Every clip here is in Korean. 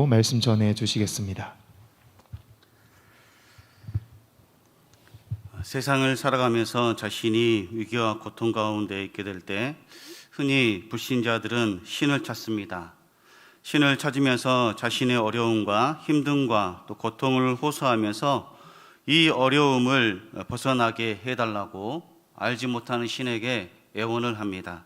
말씀 전해 주시겠습니다. 세상을 살아가면서 자신이 위기와 고통 가운데 있게 될 때 흔히 불신자들은 신을 찾습니다. 신을 찾으면서 자신의 어려움과 힘듦과 또 고통을 호소하면서 이 어려움을 벗어나게 해달라고 알지 못하는 신에게 애원을 합니다.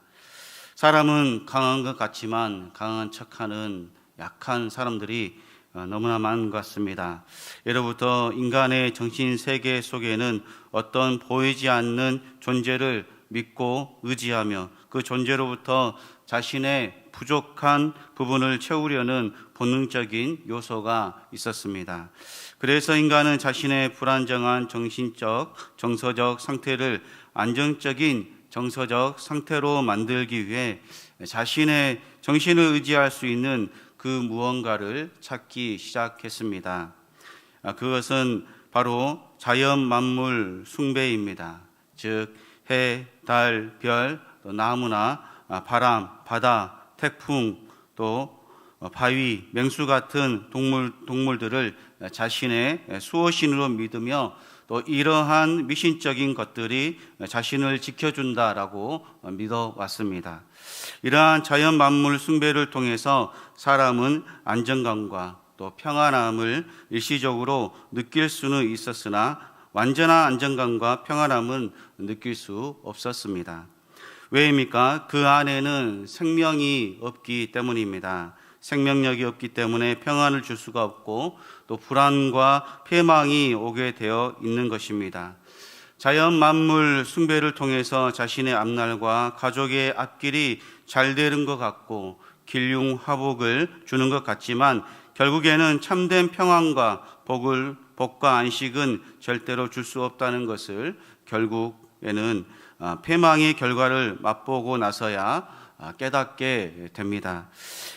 사람은 강한 것 같지만 강한 척하는 약한 사람들이 너무나 많은 것 같습니다. 예로부터 인간의 정신 세계 속에는 어떤 보이지 않는 존재를 믿고 의지하며 그 존재로부터 자신의 부족한 부분을 채우려는 본능적인 요소가 있었습니다. 그래서 인간은 자신의 불안정한 정신적, 정서적 상태를 안정적인 정서적 상태로 만들기 위해 자신의 정신을 의지할 수 있는 그 무언가를 찾기 시작했습니다. 그것은 바로 자연 만물 숭배입니다. 즉 해, 달, 별, 또 나무나 바람, 바다, 태풍, 또 바위, 맹수 같은 동물들을 자신의 수호신으로 믿으며 또 이러한 미신적인 것들이 자신을 지켜준다라고 믿어왔습니다. 이러한 자연 만물 숭배를 통해서 사람은 안정감과 또 평안함을 일시적으로 느낄 수는 있었으나 완전한 안정감과 평안함은 느낄 수 없었습니다. 왜입니까? 그 안에는 생명이 없기 때문입니다. 생명력이 없기 때문에 평안을 줄 수가 없고 또 불안과 패망이 오게 되어 있는 것입니다. 자연 만물 숭배를 통해서 자신의 앞날과 가족의 앞길이 잘 되는 것 같고 길흉화복을 주는 것 같지만 결국에는 참된 평안과 복과 안식은 절대로 줄 수 없다는 것을 결국에는 패망의 결과를 맛보고 나서야 깨닫게 됩니다.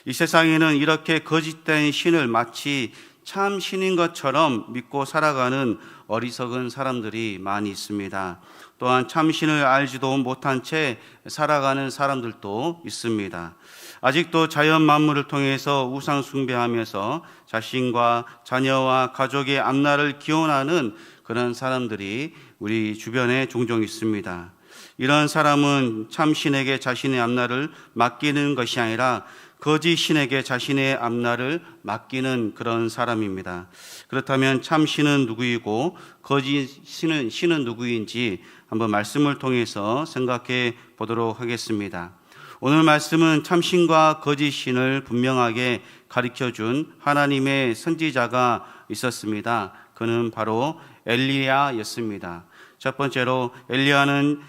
이 세상에는 이렇게 거짓된 신을 마치 참 신인 것처럼 믿고 살아가는 어리석은 사람들이 많이 있습니다. 또한 참 신을 알지도 못한 채 살아가는 사람들도 있습니다. 아직도 자연 만물을 통해서 우상 숭배하면서 자신과 자녀와 가족의 앞날을 기원하는 그런 사람들이 우리 주변에 종종 있습니다. 이런 사람은 참 신에게 자신의 앞날을 맡기는 것이 아니라 거짓 신에게 자신의 앞날을 맡기는 그런 사람입니다. 그렇다면 참 신은 누구이고 거짓 신은 누구인지 한번 말씀을 통해서 생각해 보도록 하겠습니다. 오늘 말씀은 참 신과 거짓 신을 분명하게 가르쳐준 하나님의 선지자가 있었습니다. 그는 바로 엘리야였습니다. 첫 번째로 엘리야는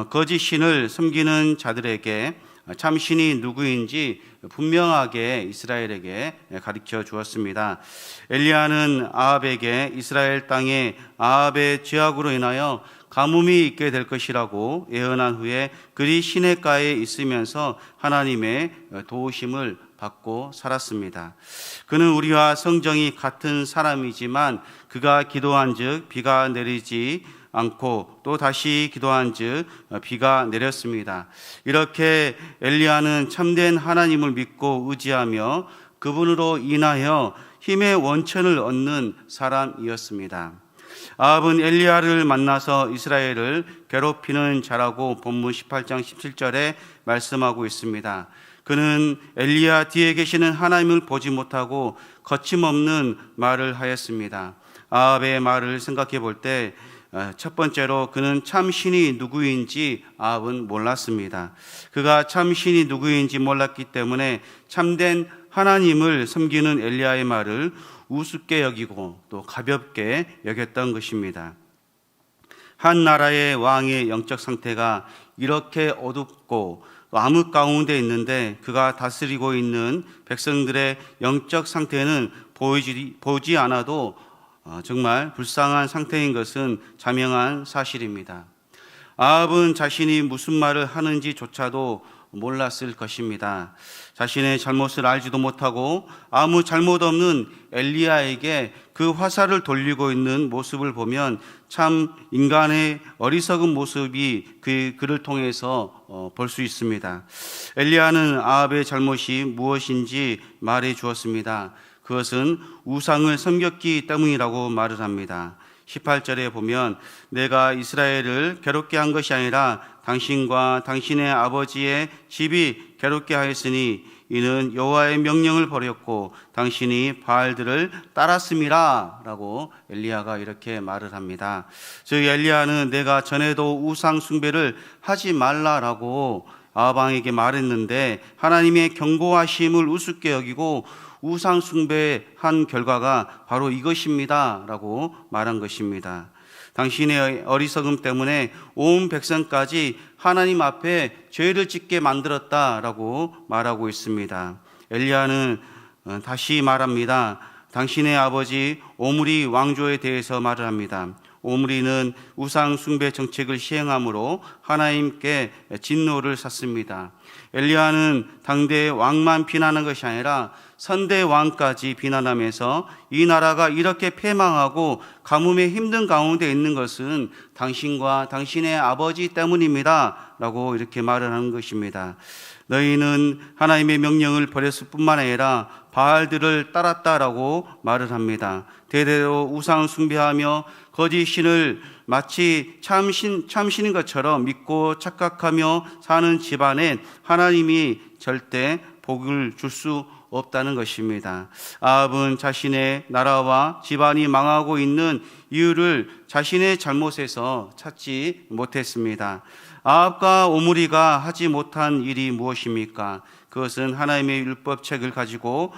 거짓 신을 섬기는 자들에게 참 신이 누구인지 분명하게 이스라엘에게 가르쳐 주었습니다. 엘리야는 아합에게 이스라엘 땅에 아합의 죄악으로 인하여 가뭄이 있게 될 것이라고 예언한 후에 그리 시내가에 있으면서 하나님의 도우심을 받고 살았습니다. 그는 우리와 성정이 같은 사람이지만 그가 기도한즉 비가 내리지 않고 또 다시 기도한즉 비가 내렸습니다. 이렇게 엘리야는 참된 하나님을 믿고 의지하며 그분으로 인하여 힘의 원천을 얻는 사람이었습니다. 아합은 엘리야를 만나서 이스라엘을 괴롭히는 자라고 본문 18장 17절에 말씀하고 있습니다. 그는 엘리야 뒤에 계시는 하나님을 보지 못하고 거침없는 말을 하였습니다. 아합의 말을 생각해 볼 때 첫 번째로 그는 참 신이 누구인지 아합은 몰랐습니다. 그가 참 신이 누구인지 몰랐기 때문에 참된 하나님을 섬기는 엘리야의 말을 우습게 여기고 또 가볍게 여겼던 것입니다. 한 나라의 왕의 영적 상태가 이렇게 어둡고 암흑 가운데 있는데 그가 다스리고 있는 백성들의 영적 상태는 보이지 않아도 정말 불쌍한 상태인 것은 자명한 사실입니다. 아합은 자신이 무슨 말을 하는지조차도 몰랐을 것입니다. 자신의 잘못을 알지도 못하고 아무 잘못 없는 엘리야에게 그 화살을 돌리고 있는 모습을 보면 참 인간의 어리석은 모습이 그를 통해서 볼 수 있습니다. 엘리야는 아합의 잘못이 무엇인지 말해 주었습니다. 그것은 우상을 섬겼기 때문이라고 말을 합니다. 18절에 보면 내가 이스라엘을 괴롭게 한 것이 아니라 당신과 당신의 아버지의 집이 괴롭게 하였으니 이는 여호와의 명령을 버렸고 당신이 바알들을 따랐음이라 라고 엘리야가 이렇게 말을 합니다. 즉 엘리야는 내가 전에도 우상 숭배를 하지 말라라고 아합왕에게 말했는데 하나님의 경고하심을 우습게 여기고 우상 숭배한 결과가 바로 이것입니다 라고 말한 것입니다. 당신의 어리석음 때문에 온 백성까지 하나님 앞에 죄를 짓게 만들었다라고 말하고 있습니다. 엘리야는 다시 말합니다. 당신의 아버지 오므리 왕조에 대해서 말을 합니다. 오므리는 우상 숭배 정책을 시행함으로 하나님께 진노를 샀습니다. 엘리야는 당대의 왕만 비난한 것이 아니라 선대 왕까지 비난하면서 이 나라가 이렇게 패망하고 가뭄에 힘든 가운데 있는 것은 당신과 당신의 아버지 때문입니다 라고 이렇게 말을 하는 것입니다. 너희는 하나님의 명령을 버렸을 뿐만 아니라 바알들을 따랐다라고 말을 합니다. 대대로 우상 숭배하며 거짓 신을 마치 참신인 것처럼 믿고 착각하며 사는 집안에 하나님이 절대 복을 줄 수 없다는 것입니다. 아합은 자신의 나라와 집안이 망하고 있는 이유를 자신의 잘못에서 찾지 못했습니다. 아합과 오므리가 하지 못한 일이 무엇입니까? 그것은 하나님의 율법책을 가지고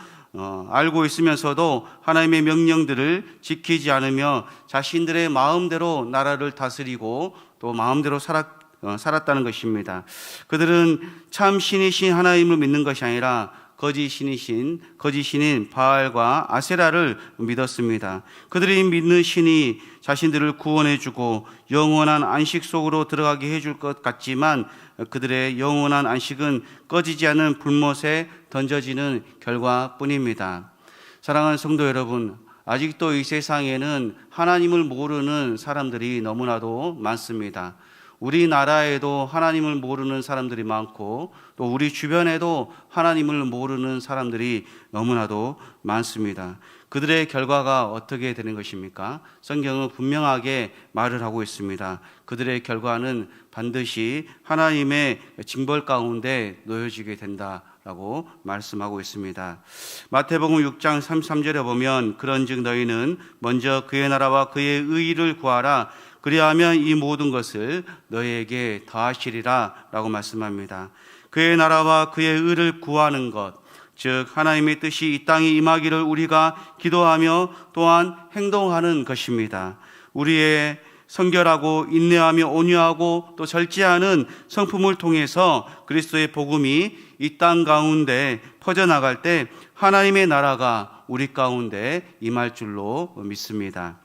알고 있으면서도 하나님의 명령들을 지키지 않으며 자신들의 마음대로 나라를 다스리고 또 마음대로 살았다는 것입니다. 그들은 참 신이신 하나님을 믿는 것이 아니라 거짓 신인 바알과 아세라를 믿었습니다. 그들이 믿는 신이 자신들을 구원해주고 영원한 안식 속으로 들어가게 해줄 것 같지만 그들의 영원한 안식은 꺼지지 않는 불못에 던져지는 결과뿐입니다. 사랑하는 성도 여러분, 아직도 이 세상에는 하나님을 모르는 사람들이 너무나도 많습니다. 우리나라에도 하나님을 모르는 사람들이 많고 또 우리 주변에도 하나님을 모르는 사람들이 너무나도 많습니다. 그들의 결과가 어떻게 되는 것입니까? 성경은 분명하게 말을 하고 있습니다. 그들의 결과는 반드시 하나님의 징벌 가운데 놓여지게 된다라고 말씀하고 있습니다. 마태복음 6장 33절에 보면 그런즉 너희는 먼저 그의 나라와 그의 의의를 구하라. 그리하면 이 모든 것을 너희에게 더하시리라 라고 말씀합니다. 그의 나라와 그의 의를 구하는 것, 즉 하나님의 뜻이 이 땅에 임하기를 우리가 기도하며 또한 행동하는 것입니다. 우리의 성결하고 인내하며 온유하고 또 절제하는 성품을 통해서 그리스도의 복음이 이 땅 가운데 퍼져나갈 때 하나님의 나라가 우리 가운데 임할 줄로 믿습니다.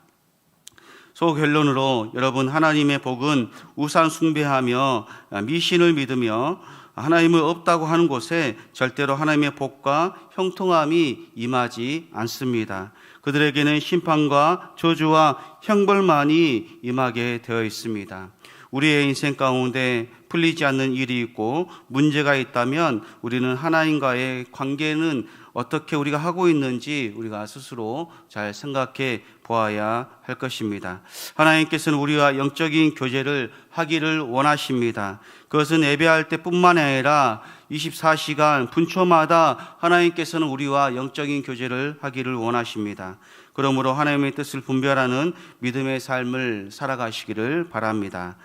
소결론으로 여러분, 하나님의 복은 우상 숭배하며 미신을 믿으며 하나님을 없다고 하는 곳에 절대로 하나님의 복과 형통함이 임하지 않습니다. 그들에게는 심판과 저주와 형벌만이 임하게 되어 있습니다. 우리의 인생 가운데 풀리지 않는 일이 있고 문제가 있다면 우리는 하나님과의 관계는 어떻게 우리가 하고 있는지 우리가 스스로 잘 생각해 보아야 할 것입니다. 하나님께서는 우리와 영적인 교제를 하기를 원하십니다. 그것은 예배할 때뿐만 아니라 24시간 분초마다 하나님께서는 우리와 영적인 교제를 하기를 원하십니다. 그러므로 하나님의 뜻을 분별하는 믿음의 삶을 살아가시기를 바랍니다.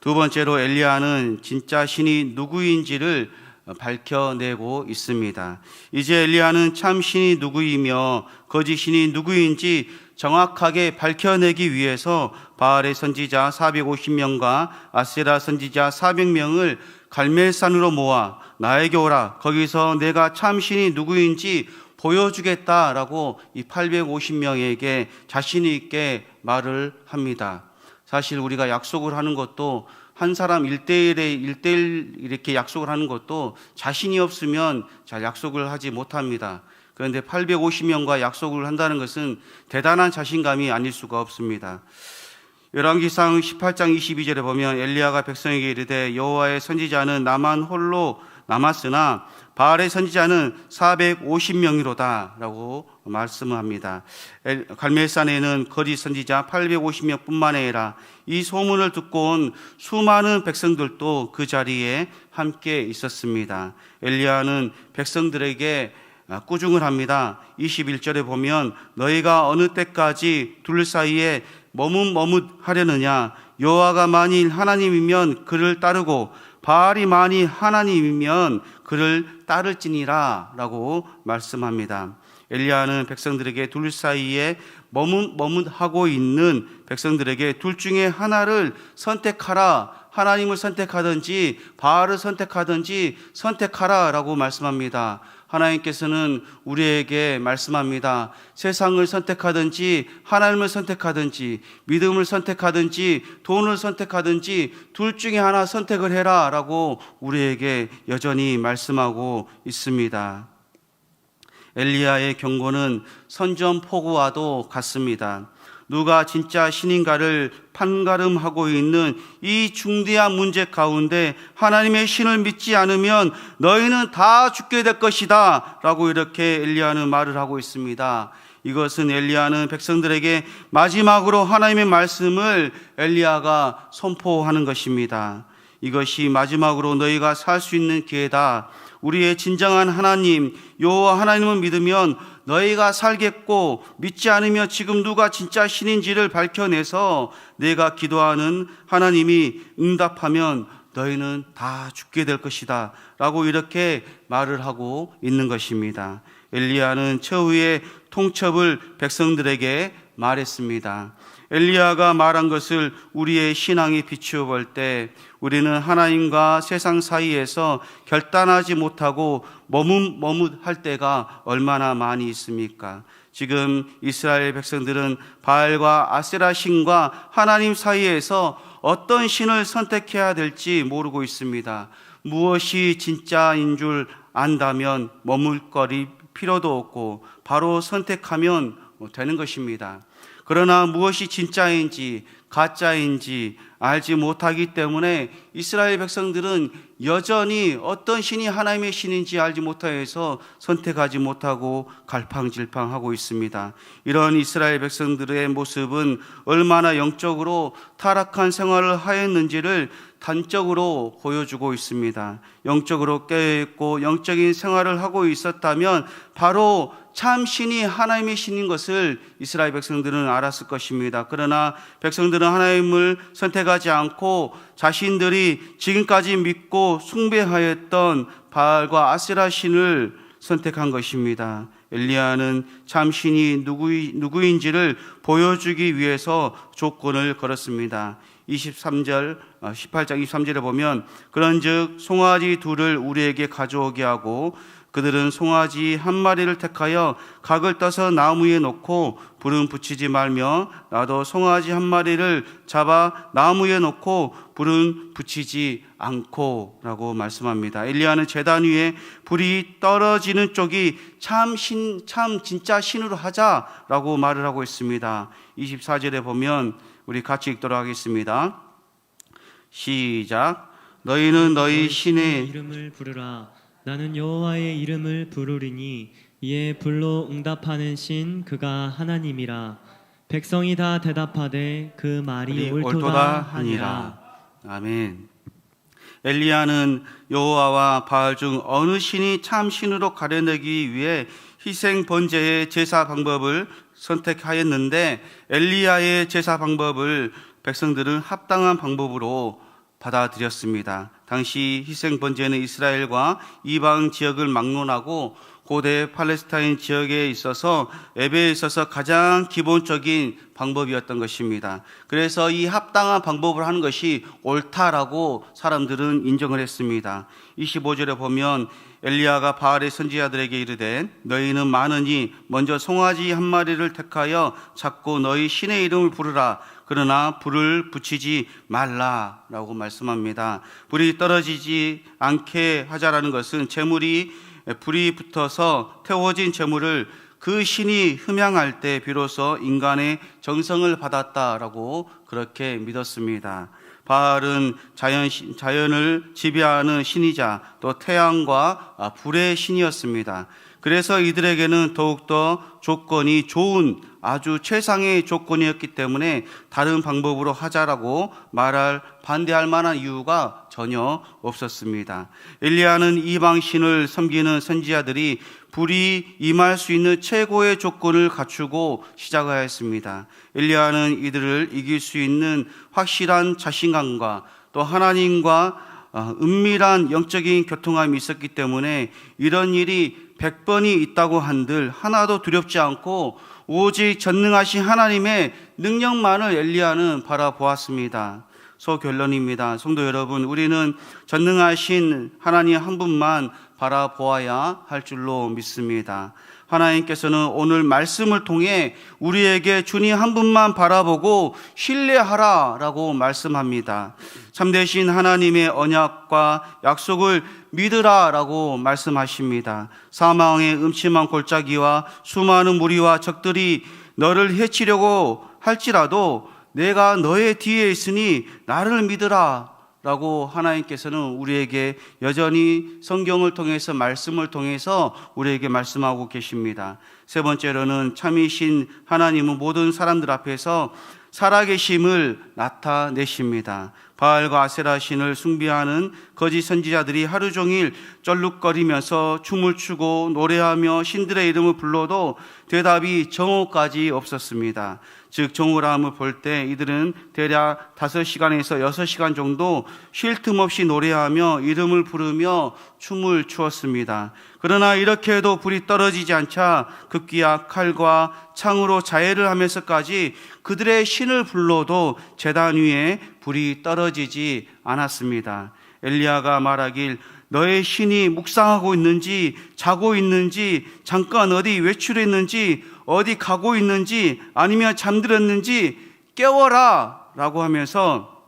두 번째로 엘리야는 진짜 신이 누구인지를 밝혀내고 있습니다. 이제 엘리야는 참 신이 누구이며 거짓 신이 누구인지 정확하게 밝혀내기 위해서 바알의 선지자 450명과 아세라 선지자 400명을 갈멜산으로 모아 나에게 오라, 거기서 내가 참 신이 누구인지 보여주겠다라고 이 850명에게 자신 있게 말을 합니다. 사실 우리가 약속을 하는 것도 한 사람 1대1 이렇게 약속을 하는 것도 자신이 없으면 잘 약속을 하지 못합니다. 그런데 850명과 약속을 한다는 것은 대단한 자신감이 아닐 수가 없습니다. 열왕기상 18장 22절에 보면 엘리야가 백성에게 이르되 여호와의 선지자는 나만 홀로 남았으나 바알의 선지자는 450명이로다라고 말씀합니다. 갈멜산에는 거짓 선지자 850명뿐만 아니라 이 소문을 듣고 온 수많은 백성들도 그 자리에 함께 있었습니다. 엘리야는 백성들에게 꾸중을 합니다. 21절에 보면 너희가 어느 때까지 둘 사이에 머뭇머뭇하려느냐. 여호와가 만일 하나님이면 그를 따르고 바알이 만일 하나님이면 그를 따를지니라 라고 말씀합니다. 엘리야는 백성들에게 둘 사이에 머뭇머뭇하고 있는 백성들에게 둘 중에 하나를 선택하라, 하나님을 선택하든지 바알을 선택하든지 선택하라 라고 말씀합니다. 하나님께서는 우리에게 말씀합니다. 세상을 선택하든지 하나님을 선택하든지 믿음을 선택하든지 돈을 선택하든지 둘 중에 하나 선택을 해라 라고 우리에게 여전히 말씀하고 있습니다. 엘리야의 경고는 선전포고와도 같습니다. 누가 진짜 신인가를 판가름하고 있는 이 중대한 문제 가운데 하나님의 신을 믿지 않으면 너희는 다 죽게 될 것이다 라고 이렇게 엘리야는 말을 하고 있습니다. 이것은 엘리야는 백성들에게 마지막으로 하나님의 말씀을 엘리야가 선포하는 것입니다. 이것이 마지막으로 너희가 살 수 있는 기회다. 우리의 진정한 하나님 여호와 하나님을 믿으면 너희가 살겠고 믿지 않으면 지금 누가 진짜 신인지를 밝혀내서 내가 기도하는 하나님이 응답하면 너희는 다 죽게 될 것이다 라고 이렇게 말을 하고 있는 것입니다. 엘리야는 최후의 통첩을 백성들에게 말했습니다. 엘리야가 말한 것을 우리의 신앙에 비추어 볼 때 우리는 하나님과 세상 사이에서 결단하지 못하고 머뭇머뭇할 때가 얼마나 많이 있습니까? 지금 이스라엘 백성들은 바알과 아세라 신과 하나님 사이에서 어떤 신을 선택해야 될지 모르고 있습니다. 무엇이 진짜인 줄 안다면 머물거릴 필요도 없고 바로 선택하면 되는 것입니다. 그러나 무엇이 진짜인지 가짜인지 알지 못하기 때문에 이스라엘 백성들은 여전히 어떤 신이 하나님의 신인지 알지 못해서 선택하지 못하고 갈팡질팡하고 있습니다. 이런 이스라엘 백성들의 모습은 얼마나 영적으로 타락한 생활을 하였는지를 단적으로 보여주고 있습니다. 영적으로 깨어있고 영적인 생활을 하고 있었다면 바로 참 신이 하나님의 신인 것을 이스라엘 백성들은 알았을 것입니다. 그러나 백성들은 하나님을 선택하지 않고 자신들이 지금까지 믿고 숭배하였던 바알과 아세라 신을 선택한 것입니다. 엘리야는 참 신이 누구인지를 보여주기 위해서 조건을 걸었습니다. 18장 23절에 보면 그런즉 송아지 둘을 우리에게 가져오게 하고 그들은 송아지 한 마리를 택하여 각을 떠서 나무에 놓고 불은 붙이지 말며 나도 송아지 한 마리를 잡아 나무에 놓고 불은 붙이지 않고 라고 말씀합니다. 엘리야는 제단 위에 불이 떨어지는 쪽이 참 진짜 신으로 하자라고 말을 하고 있습니다. 24절에 보면 우리 같이 읽도록 하겠습니다. 시작. 너희는 너희 신의 이름을 부르라. 나는 여호와의 이름을 부르리니 이에 불로 응답하는 신 그가 하나님이라. 백성이 다 대답하되 그 말이 옳도다 하니라. 아멘. 엘리야는 여호와와 바알 중 어느 신이 참 신으로 가려내기 위해 희생 번제의 제사 방법을 선택하였는데 엘리야의 제사 방법을 백성들은 합당한 방법으로 받아들였습니다. 당시 희생 번제는 이스라엘과 이방 지역을 막론하고 고대 팔레스타인 지역에 있어서 예배에 있어서 가장 기본적인 방법이었던 것입니다. 그래서 이 합당한 방법을 하는 것이 옳다라고 사람들은 인정을 했습니다. 25절에 보면 엘리야가 바알의 선지자들에게 이르되 너희는 많으니 먼저 송아지 한 마리를 택하여 잡고 너희 신의 이름을 부르라. 그러나 불을 붙이지 말라라고 말씀합니다. 불이 떨어지지 않게 하자라는 것은 불이 붙어서 태워진 제물을 그 신이 흠양할 때 비로소 인간의 정성을 받았다라고 그렇게 믿었습니다. 바알은 자연을 지배하는 신이자 또 태양과 불의 신이었습니다. 그래서 이들에게는 더욱더 조건이 좋은 아주 최상의 조건이었기 때문에 다른 방법으로 하자라고 반대할 만한 이유가 전혀 없었습니다. 엘리야는 이방 신을 섬기는 선지자들이 불이 임할 수 있는 최고의 조건을 갖추고 시작하였습니다. 엘리야는 이들을 이길 수 있는 확실한 자신감과 또 하나님과 은밀한 영적인 교통함이 있었기 때문에 이런 일이 100번이 있다고 한들 하나도 두렵지 않고 오직 전능하신 하나님의 능력만을 엘리야는 바라보았습니다. 소결론입니다. 성도 여러분, 우리는 전능하신 하나님 한 분만 바라보아야 할 줄로 믿습니다. 하나님께서는 오늘 말씀을 통해 우리에게 주님 한 분만 바라보고 신뢰하라라고 말씀합니다. 참되신 하나님의 언약과 약속을 믿으라라고 말씀하십니다. 사망의 음침한 골짜기와 수많은 무리와 적들이 너를 해치려고 할지라도 내가 너의 뒤에 있으니 나를 믿으라 라고 하나님께서는 우리에게 여전히 성경을 통해서 말씀을 통해서 우리에게 말씀하고 계십니다. 세 번째로는 참이신 하나님은 모든 사람들 앞에서 살아계심을 나타내십니다. 바알과 아세라 신을 숭배하는 거짓 선지자들이 하루 종일 쩔룩거리면서 춤을 추고 노래하며 신들의 이름을 불러도 대답이 정오까지 없었습니다. 즉 정오람을 볼 때 이들은 대략 5시간에서 6시간 정도 쉴 틈 없이 노래하며 이름을 부르며 춤을 추었습니다. 그러나 이렇게 해도 불이 떨어지지 않자 급기야 칼과 창으로 자해를 하면서까지 그들의 신을 불러도 제단 위에 불이 떨어지지 않았습니다. 엘리야가 말하길 너의 신이 묵상하고 있는지 자고 있는지 잠깐 어디 외출했는지 어디 가고 있는지 아니면 잠들었는지 깨워라 라고 하면서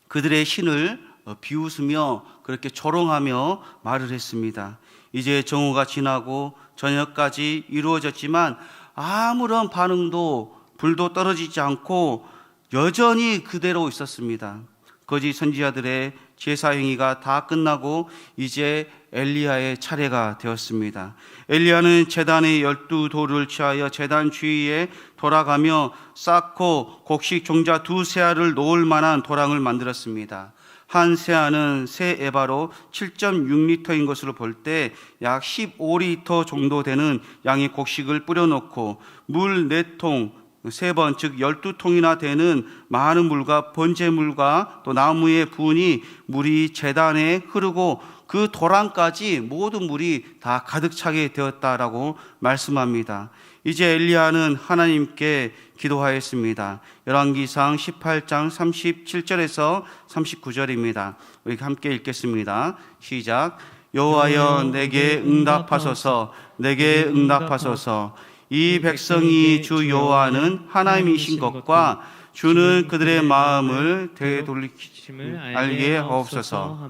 그들의 신을 비웃으며 그렇게 조롱하며 말을 했습니다. 이제 정오가 지나고 저녁까지 이루어졌지만 아무런 반응도 불도 떨어지지 않고 여전히 그대로 있었습니다. 거짓 선지자들의 제사 행위가 다 끝나고 이제 엘리야의 차례가 되었습니다. 엘리야는 제단의 12돌을 취하여 제단 주위에 돌아가며 쌓고 곡식 종자 2세알을 놓을 만한 도랑을 만들었습니다. 한 세알은 세 에바로 7.6리터인 것으로 볼 때 약 15리터 정도 되는 양의 곡식을 뿌려놓고 물 4통 3번 즉 12통이나 되는 많은 물과 번제물과 또 나무의 분이 물이 제단에 흐르고 그 도랑까지 모든 물이 다 가득 차게 되었다라고 말씀합니다. 이제 엘리야는 하나님께 기도하였습니다. 열왕기상 18장 37절에서 39절입니다. 우리 함께 읽겠습니다. 시작. 여호와여 내게 응답하소서, 내게 응답하소서. 이 백성이 주 여호와는 하나님이신 것과 주는 그들의 마음을 되돌리심을 알게 하옵소서.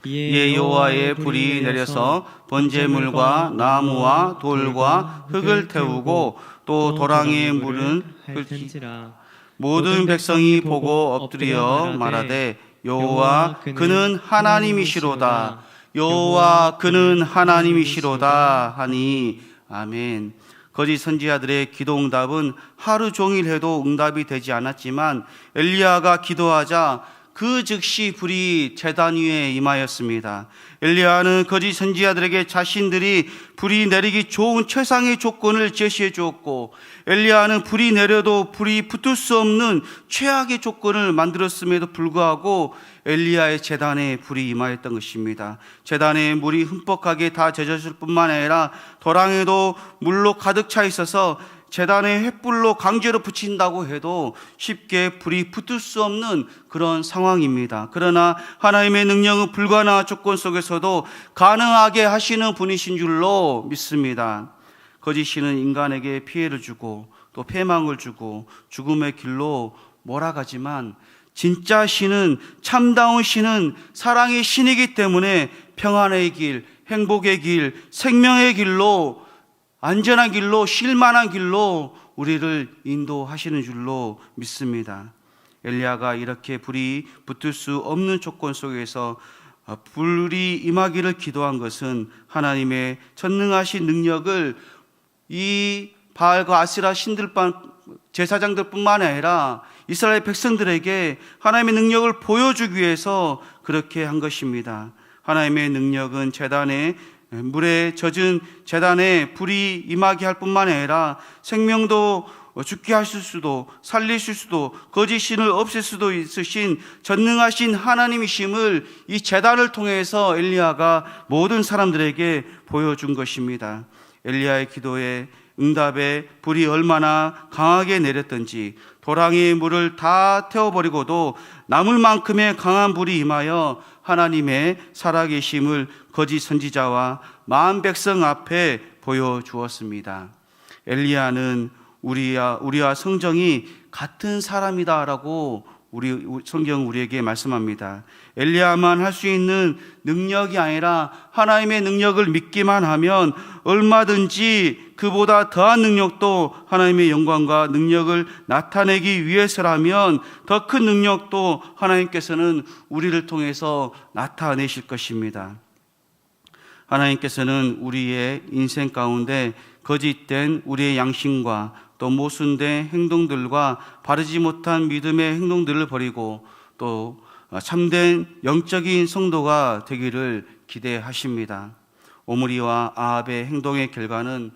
이에 여호와의 불이 내려서 번제물과 나무와 돌과 흙을 태우고 또 도랑의 물은 끓지라. 모든 백성이 보고 엎드려 말하되 여호와 그는 하나님이시로다, 여호와 그는 하나님이시로다 하니 아멘. 거짓 선지자들의 기도 응답은 하루 종일 해도 응답이 되지 않았지만 엘리야가 기도하자 그 즉시 불이 제단 위에 임하였습니다. 엘리야는 거짓 선지자들에게 자신들이 불이 내리기 좋은 최상의 조건을 제시해 주었고 엘리야는 불이 내려도 불이 붙을 수 없는 최악의 조건을 만들었음에도 불구하고 엘리야의 제단에 불이 임하였던 것입니다. 제단에 물이 흠뻑하게 다 젖었을 뿐만 아니라 도랑에도 물로 가득 차 있어서 제단에 횃불로 강제로 붙인다고 해도 쉽게 불이 붙을 수 없는 그런 상황입니다. 그러나 하나님의 능력은 불가능한 조건 속에서도 가능하게 하시는 분이신 줄로 믿습니다. 거짓 신은 인간에게 피해를 주고 또 패망을 주고 죽음의 길로 몰아가지만 진짜 신은, 참다운 신은 사랑의 신이기 때문에 평안의 길, 행복의 길, 생명의 길로, 안전한 길로, 쉴만한 길로 우리를 인도하시는 줄로 믿습니다. 엘리야가 이렇게 불이 붙을 수 없는 조건 속에서 불이 임하기를 기도한 것은 하나님의 전능하신 능력을 이 바알과 아세라 신들뿐 제사장들뿐만 아니라 이스라엘 백성들에게 하나님의 능력을 보여주기 위해서 그렇게 한 것입니다. 하나님의 능력은 제단에 물에 젖은 제단에 불이 임하게 할 뿐만 아니라 생명도 죽게 하실 수도 살리실 수도 거짓 신을 없앨 수도 있으신 전능하신 하나님이심을 이 제단을 통해서 엘리야가 모든 사람들에게 보여준 것입니다. 엘리야의 기도에 응답에 불이 얼마나 강하게 내렸던지 도랑이의 물을 다 태워버리고도 남을 만큼의 강한 불이 임하여 하나님의 살아계심을 거짓 선지자와 만 백성 앞에 보여주었습니다. 엘리야는 우리와 성정이 같은 사람이다라고 성경 우리에게 말씀합니다. 엘리야만 할 수 있는 능력이 아니라 하나님의 능력을 믿기만 하면 얼마든지 그보다 더한 능력도 하나님의 영광과 능력을 나타내기 위해서라면 더 큰 능력도 하나님께서는 우리를 통해서 나타내실 것입니다. 하나님께서는 우리의 인생 가운데 거짓된 우리의 양심과 또 모순된 행동들과 바르지 못한 믿음의 행동들을 버리고 또 참된 영적인 성도가 되기를 기대하십니다. 오므리와 아합의 행동의 결과는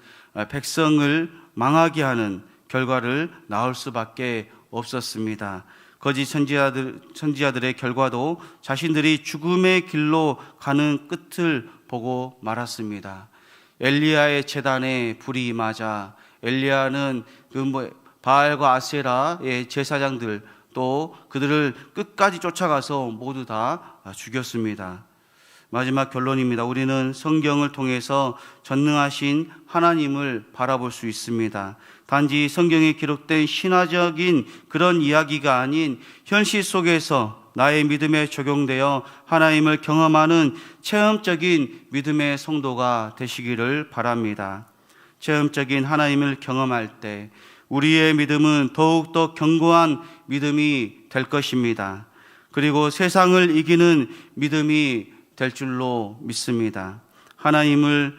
백성을 망하게 하는 결과를 낳을 수밖에 없었습니다. 거짓 선지자들의 결과도 자신들이 죽음의 길로 가는 끝을 보고 말았습니다. 엘리야의 제단에 불이 임하자 엘리야는 바알과 아세라의 제사장들 또 그들을 끝까지 쫓아가서 모두 다 죽였습니다. 마지막 결론입니다. 우리는 성경을 통해서 전능하신 하나님을 바라볼 수 있습니다. 단지 성경에 기록된 신화적인 그런 이야기가 아닌 현실 속에서 나의 믿음에 적용되어 하나님을 경험하는 체험적인 믿음의 성도가 되시기를 바랍니다. 체험적인 하나님을 경험할 때 우리의 믿음은 더욱더 견고한 믿음이 될 것입니다. 그리고 세상을 이기는 믿음이 될 줄로 믿습니다. 하나님을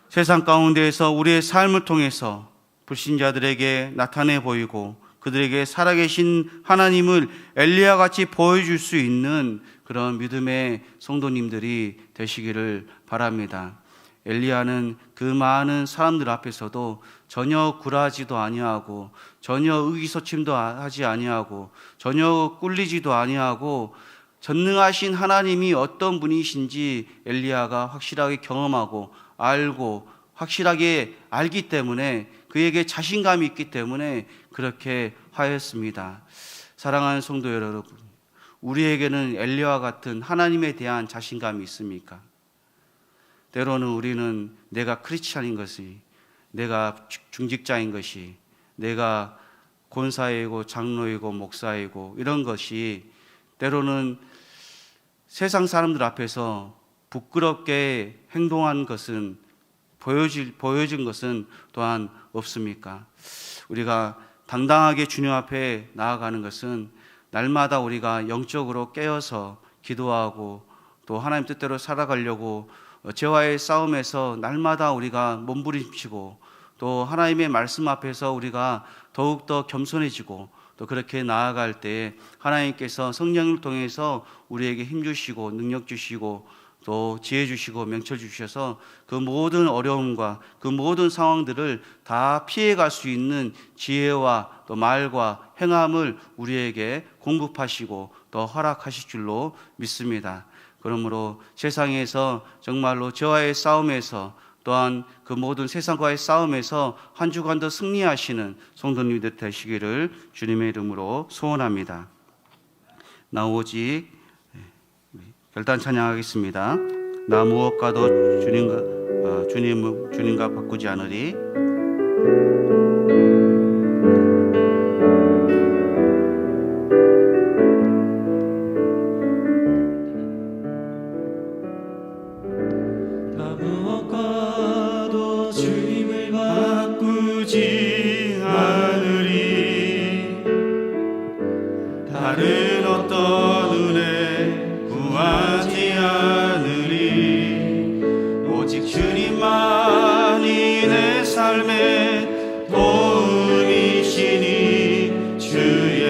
세상 가운데에서 우리의 삶을 통해서 불신자들에게 나타내 보이고 그들에게 살아계신 하나님을 엘리야 같이 보여줄 수 있는 그런 믿음의 성도님들이 되시기를 바랍니다. 엘리야는 그 많은 사람들 앞에서도 전혀 굴하지도 아니하고 전혀 의기소침도 하지 아니하고 전혀 꿀리지도 아니하고 전능하신 하나님이 어떤 분이신지 엘리야가 확실하게 경험하고 알고 확실하게 알기 때문에 그에게 자신감이 있기 때문에 그렇게 하였습니다. 사랑하는 성도 여러분, 우리에게는 엘리야와 같은 하나님에 대한 자신감이 있습니까? 때로는 우리는 내가 크리스찬인 것이, 내가 중직자인 것이, 내가 권사이고 장로이고 목사이고 이런 것이 때로는 세상 사람들 앞에서 부끄럽게 행동한 것은 보여진 것은 또한 없습니까? 우리가 당당하게 주님 앞에 나아가는 것은 날마다 우리가 영적으로 깨어서 기도하고 또 하나님 뜻대로 살아가려고 죄와의 싸움에서 날마다 우리가 몸부림치고 또 하나님의 말씀 앞에서 우리가 더욱더 겸손해지고 또 그렇게 나아갈 때 하나님께서 성령을 통해서 우리에게 힘 주시고 능력 주시고 또 지혜 주시고 명철 주셔서 그 모든 어려움과 그 모든 상황들을 다 피해갈 수 있는 지혜와 또 말과 행함을 우리에게 공급하시고 또 허락하실 줄로 믿습니다. 그러므로 세상에서 정말로 저와의 싸움에서 또한 그 모든 세상과의 싸움에서 한 주간 더 승리하시는 성도님들 되시기를 주님의 이름으로 소원합니다. 나 오직 결단 찬양하겠습니다. 나 무엇과도 주님과 바꾸지 않으리. 나 무엇과도 주님을 바꾸지 않으리. 삶의 도움이시니 주의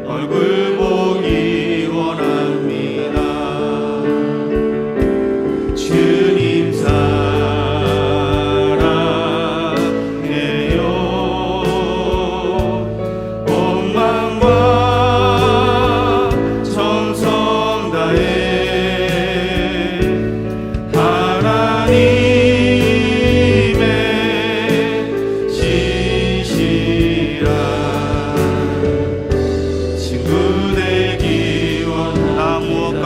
얼굴 보기 원합니다. 주님 사랑해요. 온 마음과 정성 다해 하나님의 지시라 친구 되기 원합니다.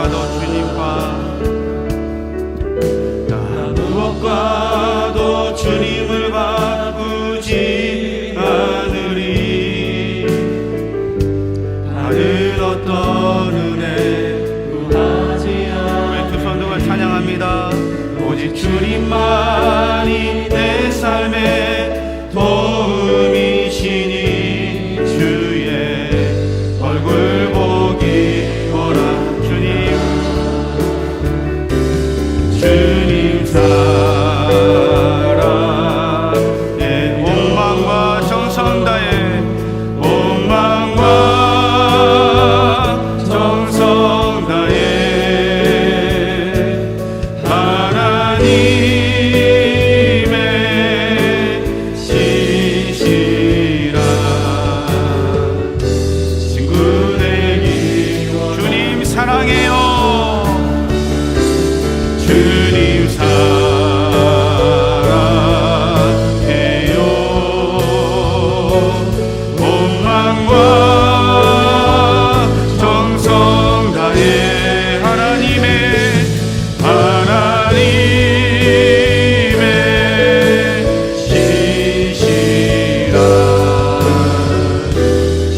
나 무엇과도 주님을 바꾸지 않으리. 다른 어떤 은혜 구하지 않으리. 우리 두 손 들고 찬양합니다. 오직 주님만이 내 삶의 도움이시니 주의 얼굴 보기 원하. 주님 사랑에 온 마음과 정성 다해 온 마음과 정성 다해 하나님의 지시라 친구 되기 원합니다. 주님 사랑해요. 주님 사랑해요. 온 마음과 정성 다해 하나님의 지시라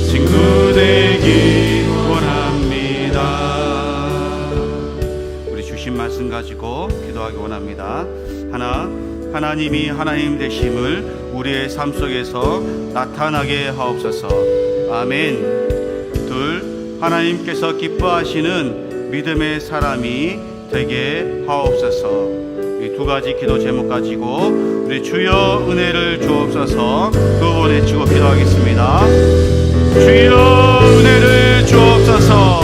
친구 되기 원합니다. 우리 주신 말씀 가지고 기도하기 원합니다. 하나님이 하나님 되심을 우리의 삶 속에서 나타나게 하옵소서. 아멘. 둘, 하나님께서 기뻐하시는 믿음의 사람이 되게 하옵소서. 이 두 가지 기도 제목 가지고 우리 주여 은혜를 주옵소서 두 번 외치고 기도하겠습니다. 주여 은혜를 주옵소서.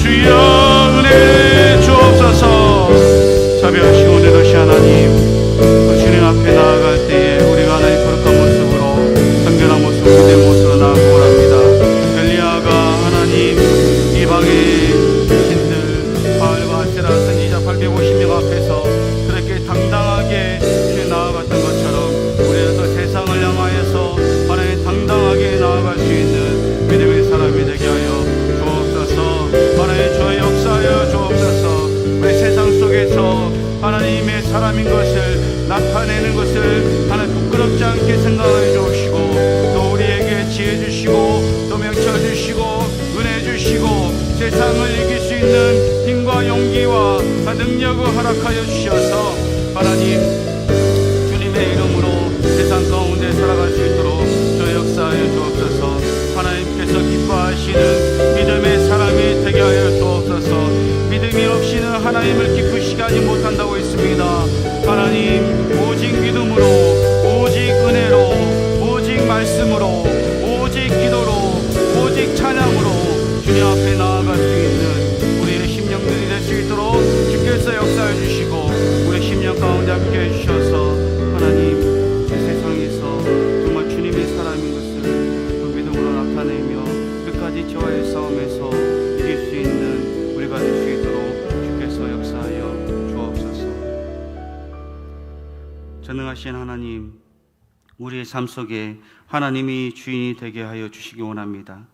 주여 은혜 주옵소서. 자비하시고 은혜로시 하나님, 주님 앞에 나아갈 때에 우리가 하나님 거룩한 모습으로 성결한 모습, 그대 모습으로 나아가고 원합니다. 엘리야가 하나님 이방의 신들 바알과 아세라 선지자 850명 앞에서 그렇게 당당하게 나아갔던 것처럼 우리는 또 세상을 향하여서 하나님 당당하게 나아갈 수 있는 믿음의 사람이 되게 하여 주옵소서. 하나님 주의 역사하여 주옵소서. 우리 세상 속에서 하나님의 사람인 것을 나타내는 것을 하나님 부끄럽지 않게 생각해 주시고 또 우리에게 지혜 주시고 또 명철 주시고 은혜 주시고 세상을 이길 수 있는 힘과 용기와 능력을 허락하여 주셔서 하나님 주님의 이름으로 세상 가운데 살아갈 수 있도록 저 역사하여 주옵소서. 하나님께서 기뻐하시는 믿음의 사람이 되게 하여 주옵소서. 믿음이 없이는 하나님을 기쁘시게 하지 못한다고 했습니다. 하나님 오직 믿음으로 오직 은혜로 오직 말씀으로 오직 기도로 오직 찬양으로 주님 앞에 나아갈 수 있는 우리의 심령들이 될 수 있도록 주께서 역사해 주시고 우리 심령 가운데 함께 해주셔서 하나님 세상에서 정말 주님의 사람인 것을 그 믿음으로 나타내며 끝까지 저와의 싸움에서 이길 수 있는 우리가 될 수 있도록 주께서 역사하여 주옵소서. 전능하신 하나님, 우리의 삶 속에 하나님이 주인이 되게 하여 주시기 원합니다.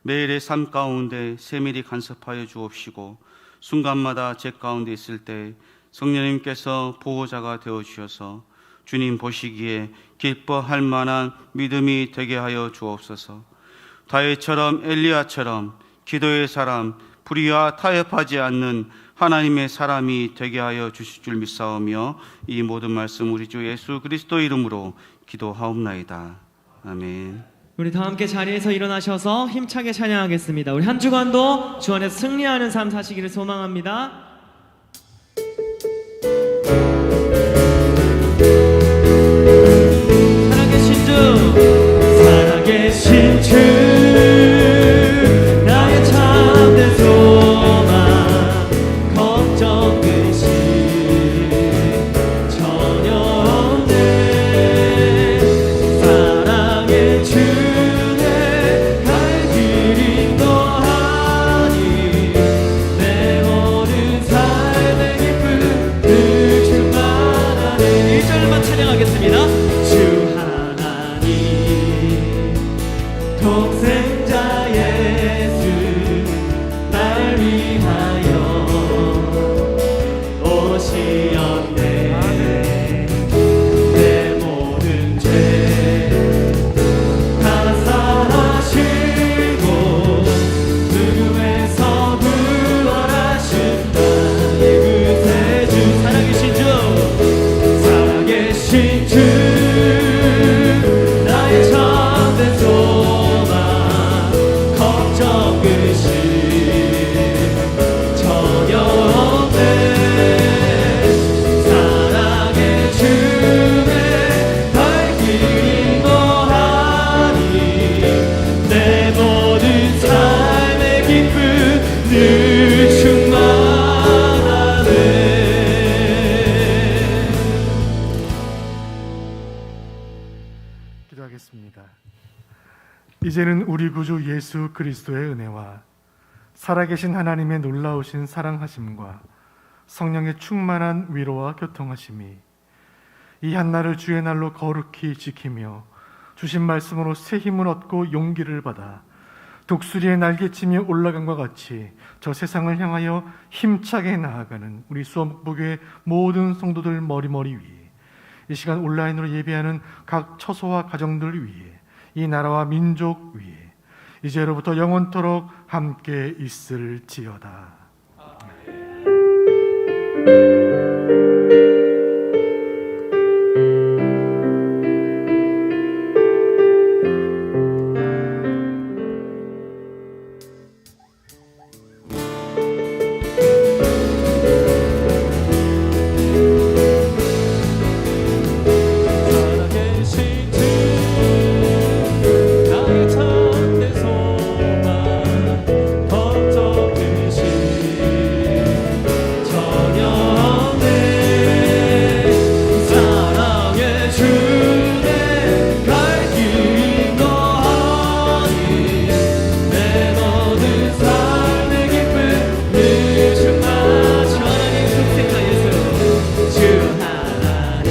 매일의 삶 가운데 세밀히 간섭하여 주옵시고 순간마다 제 가운데 있을 때 성령님께서 보호자가 되어 주셔서 주님 보시기에 기뻐할 만한 믿음이 되게 하여 주옵소서. 다윗처럼 엘리야처럼 기도의 사람, 불의와 타협하지 않는 하나님의 사람이 되게 하여 주실 줄 믿사오며 이 모든 말씀 우리 주 예수 그리스도 이름으로 기도하옵나이다. 아멘. 우리 다 함께 자리에서 일어나셔서 힘차게 찬양하겠습니다. 우리 한 주간도 주 안에서 승리하는 삶 사시기를 소망합니다. 고백합니다. 주 하나님 독생자 예수 날 위하여 오시었네. 내 모든 죄 다 사하시고 누구에서 구원하신다. 예, 구세주 살아계신 주 살아계신 주 나의 참된 소망 걱정 의심 전혀 없네. 사랑의 주의 발길이 너하니 내 모든 삶의 기쁨 늘 충만하네. 기도하겠습니다. 이제는 우리 구주 예수 그리스도의 은혜와 살아계신 하나님의 놀라우신 사랑하심과 성령의 충만한 위로와 교통하심이 이 한날을 주의 날로 거룩히 지키며 주신 말씀으로 새 힘을 얻고 용기를 받아 독수리의 날개치며 올라간과 같이 저 세상을 향하여 힘차게 나아가는 우리 수원북부교회 모든 성도들 머리머리 위에 이 시간 온라인으로 예배하는 각 처소와 가정들 위에 이 나라와 민족 위에 이제로부터 영원토록 함께 있을지어다. 살아계신 주 나의 참된 소망 걱정 의심 전혀 없네. 사랑의 주의 갈길 너하니 내 모든 삶의 기쁨 늘 충만하신 하나님 독생자 예수 주 하나님